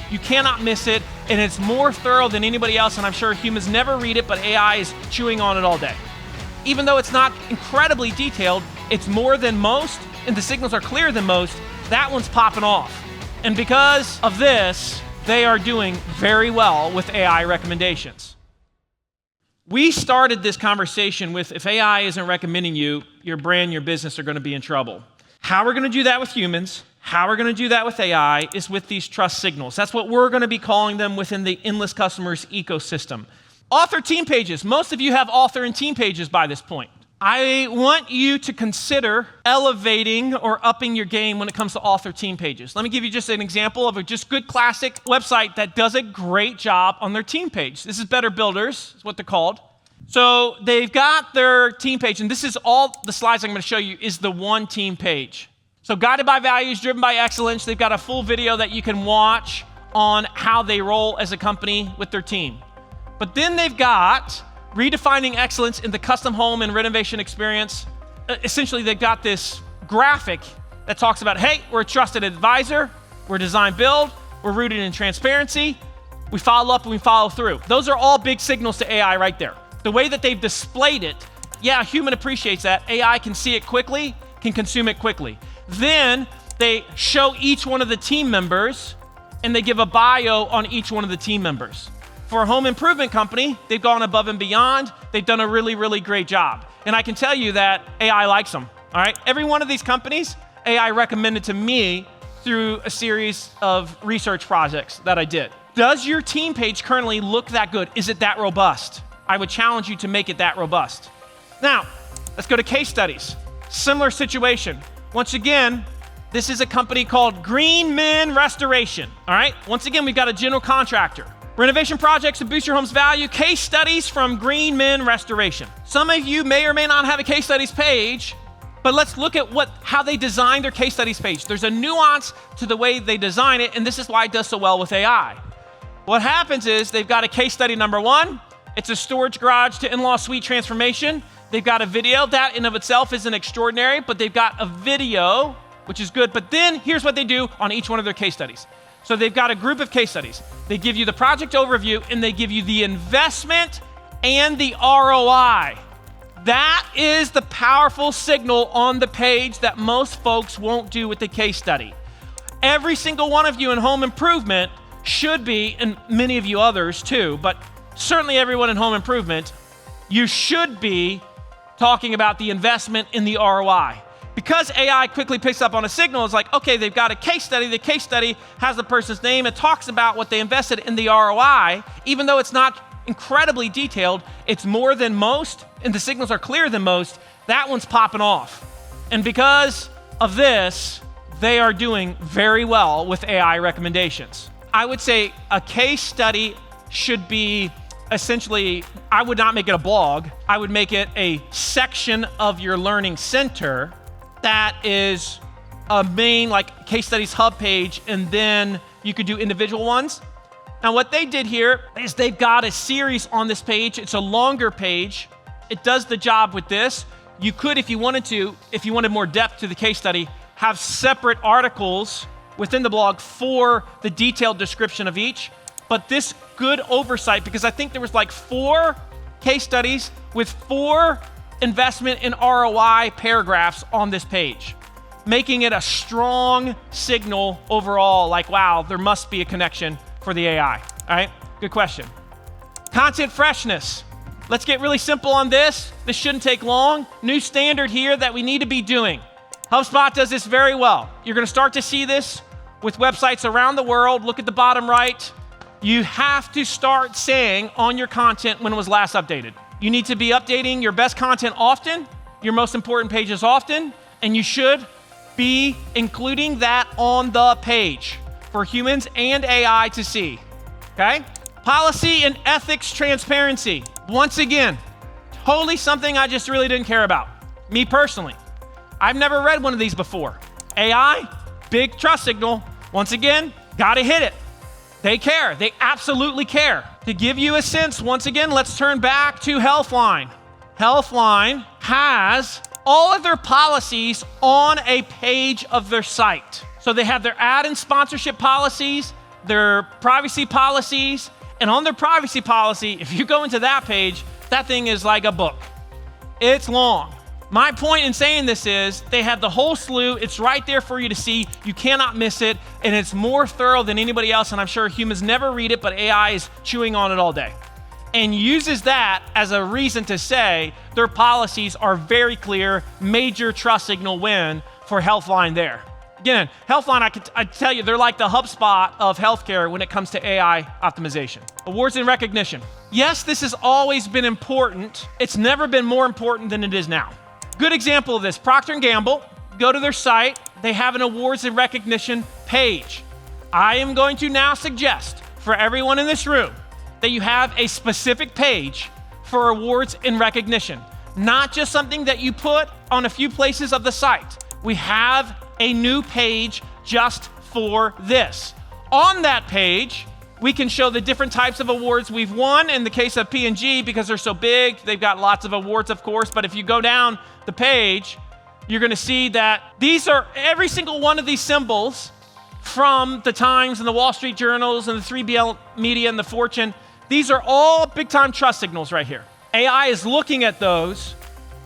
You cannot miss it, and it's more thorough than anybody else, and I'm sure humans never read it, but AI is chewing on it all day. Even though it's not incredibly detailed, it's more than most, and the signals are clearer than most. That one's popping off. And because of this, they are doing very well with AI recommendations. We started this conversation with, if AI isn't recommending you, your brand, your business are going to be in trouble. How we're going to do that with humans, how we're going to do that with AI is with these trust signals. That's what we're going to be calling them within the Endless Customers ecosystem. Author team pages. Most of you have author and team pages by this point. I want you to consider elevating or upping your game when it comes to author team pages. Let me give you just an example of a just good classic website that does a great job on their team page. This is Better Builders, is what they're called. So they've got their team page, and this is all the slides I'm going to show you is the one team page. So guided by values, driven by excellence. They've got a full video that you can watch on how they roll as a company with their team. But then they've got redefining excellence in the custom home and renovation experience. Essentially, they've got this graphic that talks about, hey, we're a trusted advisor, we're design build, we're rooted in transparency, we follow up and we follow through. Those are all big signals to AI right there. The way that they've displayed it, yeah, a human appreciates that. AI can see it quickly, can consume it quickly. Then they show each one of the team members and they give a bio on each one of the team members. For a home improvement company, they've gone above and beyond. They've done a really, really great job. And I can tell you that AI likes them, all right? Every one of these companies, AI recommended to me through a series of research projects that I did. Does your team page currently look that good? Is it that robust? I would challenge you to make it that robust. Now, let's go to case studies. Similar situation. Once again, this is a company called Green Men Restoration, all right? Once again, we've got a general contractor. Renovation projects to boost your home's value, case studies from Green Men Restoration. Some of you may or may not have a case studies page, but let's look at how they designed their case studies page. There's a nuance to the way they design it, and this is why it does so well with AI. What happens is they've got a case study number one. It's a storage garage to in-law suite transformation. They've got a video. That in of itself isn't extraordinary, but they've got a video, which is good. But then here's what they do on each one of their case studies. So they've got a group of case studies. They give you the project overview and they give you the investment and the ROI. That is the powerful signal on the page that most folks won't do with the case study. Every single one of you in home improvement should be, and many of you others too, but certainly everyone in home improvement, you should be talking about the investment in the ROI. Because AI quickly picks up on a signal, it's like, okay, they've got a case study. The case study has the person's name. It talks about what they invested in the ROI. Even though it's not incredibly detailed, it's more than most, and the signals are clearer than most. That one's popping off. And because of this, they are doing very well with AI recommendations. I would say a case study should be essentially, I would not make it a blog. I would make it a section of your learning center that is a main case studies hub page, and then you could do individual ones. Now what they did here is they've got a series on this page. It's a longer page. It does the job with this. You could, if you wanted more depth to the case study, have separate articles within the blog for the detailed description of each. But this good oversight, because I think there was 4 case studies with 4 investment in ROI paragraphs on this page, making it a strong signal overall, wow, there must be a connection for the AI. All right, good question. Content freshness. Let's get really simple on this. This shouldn't take long. New standard here that we need to be doing. HubSpot does this very well. You're gonna start to see this with websites around the world. Look at the bottom right. You have to start saying on your content when it was last updated. You need to be updating your best content often, your most important pages often, and you should be including that on the page for humans and AI to see, okay? Policy and ethics transparency. Once again, totally something I just really didn't care about. Me personally, I've never read one of these before. AI, big trust signal. Once again, gotta hit it. They care, they absolutely care. To give you a sense, once again, let's turn back to Healthline. Healthline has all of their policies on a page of their site. So they have their ad and sponsorship policies, their privacy policies. And on their privacy policy, if you go into that page, that thing is like a book. It's long. My point in saying this is they have the whole slew. It's right there for you to see. You cannot miss it. And it's more thorough than anybody else. And I'm sure humans never read it, but AI is chewing on it all day. And uses that as a reason to say their policies are very clear, major trust signal win for Healthline there. Again, Healthline, I tell you, they're like the HubSpot of healthcare when it comes to AI optimization. Awards and recognition. Yes, this has always been important. It's never been more important than it is now. Good example of this, Procter & Gamble. Go to their site. They have an awards and recognition page. I am going to now suggest for everyone in this room that you have a specific page for awards and recognition, not just something that you put on a few places of the site. We have a new page just for this. On that page, we can show the different types of awards we've won. In the case of P&G, because they're so big, they've got lots of awards, of course, but if you go down the page, you're gonna see that these are every single one of these symbols from the Times and the Wall Street Journals and the 3BL Media and the Fortune. These are all big time trust signals right here. AI is looking at those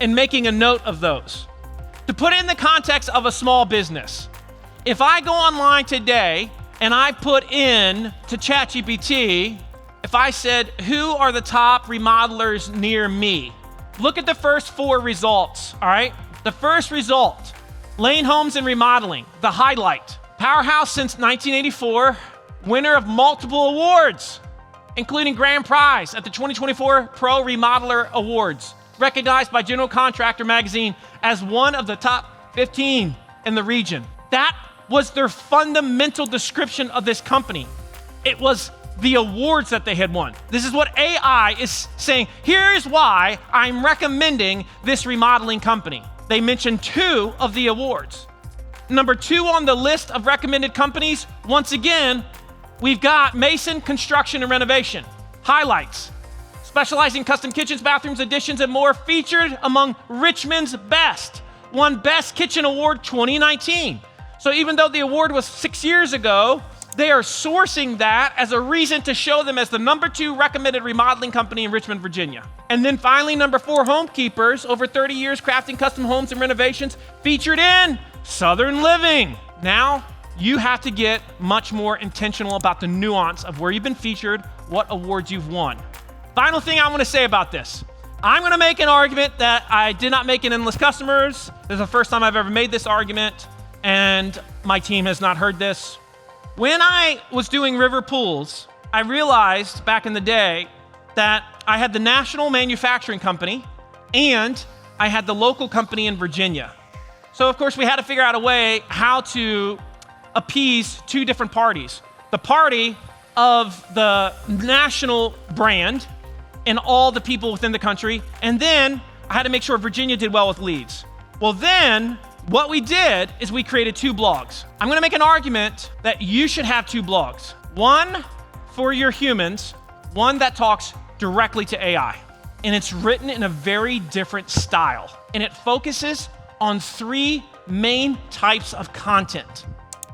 and making a note of those. To put it in the context of a small business, if I go online today and I put in to ChatGPT, if I said, who are the top remodelers near me? Look at the first 4 results, all right? The first result, Lane Homes and Remodeling, the highlight. Powerhouse since 1984, winner of multiple awards, including grand prize at the 2024 Pro Remodeler Awards, recognized by General Contractor magazine as one of the top 15 in the region. That was their fundamental description of this company. It was the awards that they had won. This is what AI is saying. Here's why I'm recommending this remodeling company. They mentioned 2 of the awards. Number 2 on the list of recommended companies, once again, we've got Mason Construction and Renovation. Highlights. Specializing in custom kitchens, bathrooms, additions, and more, featured among Richmond's best. Won Best Kitchen Award 2019. So even though the award was 6 years ago, they are sourcing that as a reason to show them as the number 2 recommended remodeling company in Richmond, Virginia. And then finally, number 4, Homekeepers, over 30 years crafting custom homes and renovations, featured in Southern Living. Now, you have to get much more intentional about the nuance of where you've been featured, what awards you've won. Final thing I want to say about this. I'm going to make an argument that I did not make in Endless Customers. This is the first time I've ever made this argument, and my team has not heard this. When I was doing river pools, I realized back in the day that I had the national manufacturing company and I had the local company in Virginia. So of course we had to figure out a way how to appease 2 different parties. The party of the national brand and all the people within the country, and then I had to make sure Virginia did well with leads. Well then, what we did is we created 2 blogs. I'm gonna make an argument that you should have 2 blogs. One for your humans, one that talks directly to AI. And it's written in a very different style. And it focuses on 3 main types of content.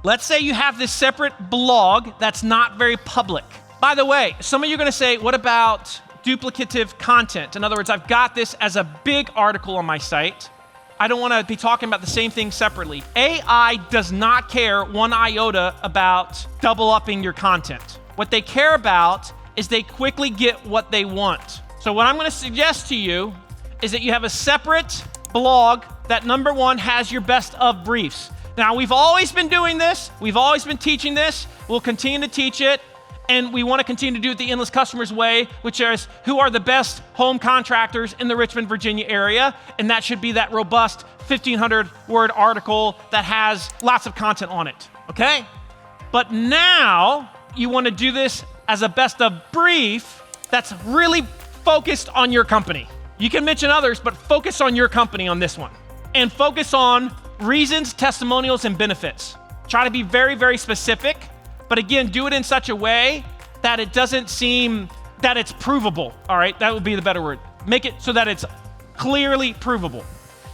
Let's say you have this separate blog that's not very public. By the way, some of you are gonna say, what about duplicative content? In other words, I've got this as a big article on my site. I don't wanna be talking about the same thing separately. AI does not care 1 iota about double upping your content. What they care about is they quickly get what they want. So what I'm gonna suggest to you is that you have a separate blog that, number 1, has your best of briefs. Now, we've always been doing this. We've always been teaching this. We'll continue to teach it. And we want to continue to do it the Endless Customers way, which is who are the best home contractors in the Richmond, Virginia area. And that should be that robust 1,500-word article that has lots of content on it, okay? But now you want to do this as a best of brief that's really focused on your company. You can mention others, but focus on your company on this one. And focus on reasons, testimonials, and benefits. Try to be very, very specific, but again, do it in such a way that it doesn't seem that it's provable, all right? That would be the better word. Make it so that it's clearly provable.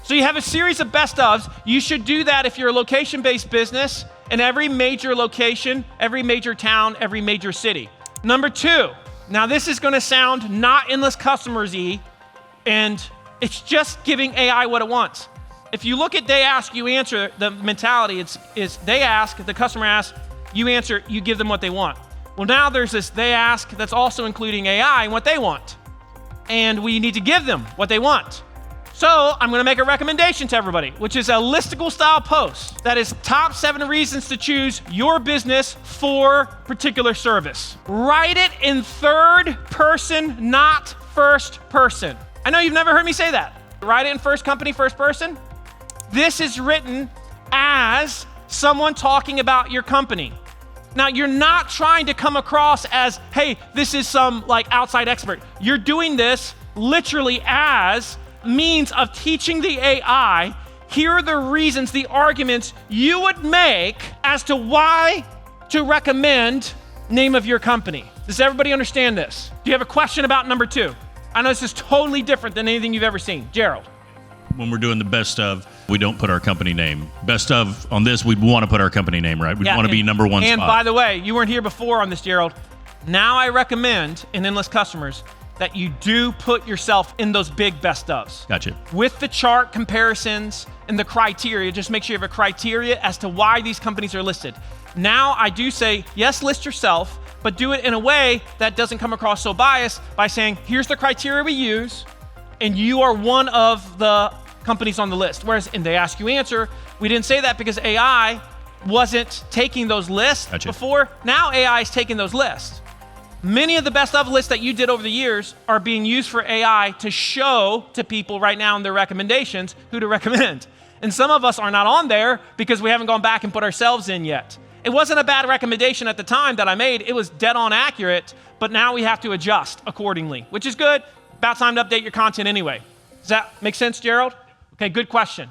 So you have a series of best ofs. You should do that if you're a location-based business in every major location, every major town, every major city. Number 2, now this is gonna sound not endless customers-y, and it's just giving AI what it wants. If you look at they ask, you answer, the mentality is they ask, the customer asks, you answer, you give them what they want. Well, now there's this they ask that's also including AI and what they want. And we need to give them what they want. So I'm gonna make a recommendation to everybody, which is a listicle style post that is top 7 reasons to choose your business for particular service. Write it in 3rd person, not 1st person. I know you've never heard me say that. Write it in first company, first person. This is written as someone talking about your company. Now, you're not trying to come across as, hey, this is some like outside expert. You're doing this literally as means of teaching the AI, here are the reasons, the arguments you would make as to why to recommend name of your company. Does everybody understand this? Do you have a question about number 2? I know this is totally different than anything you've ever seen. Gerald. When we're doing the best of, we don't put our company name. Best of on this, we'd want to put our company name, right? We'd want to be number 1 and spot. By the way, you weren't here before on this, Gerald. Now I recommend in Endless Customers that you do put yourself in those big best ofs. Gotcha. With the chart comparisons and the criteria, just make sure you have a criteria as to why these companies are listed. Now I do say, yes, list yourself, but do it in a way that doesn't come across so biased by saying, here's the criteria we use, and you are one of the companies on the list. Whereas in They Ask You Answer, we didn't say that because AI wasn't taking those lists before. Now AI is taking those lists. Many of the best of lists that you did over the years are being used for AI to show to people right now in their recommendations who to recommend. And some of us are not on there because we haven't gone back and put ourselves in yet. It wasn't a bad recommendation at the time that I made. It was dead on accurate, but now we have to adjust accordingly, which is good. About time to update your content anyway. Does that make sense, Gerald? Okay, good question.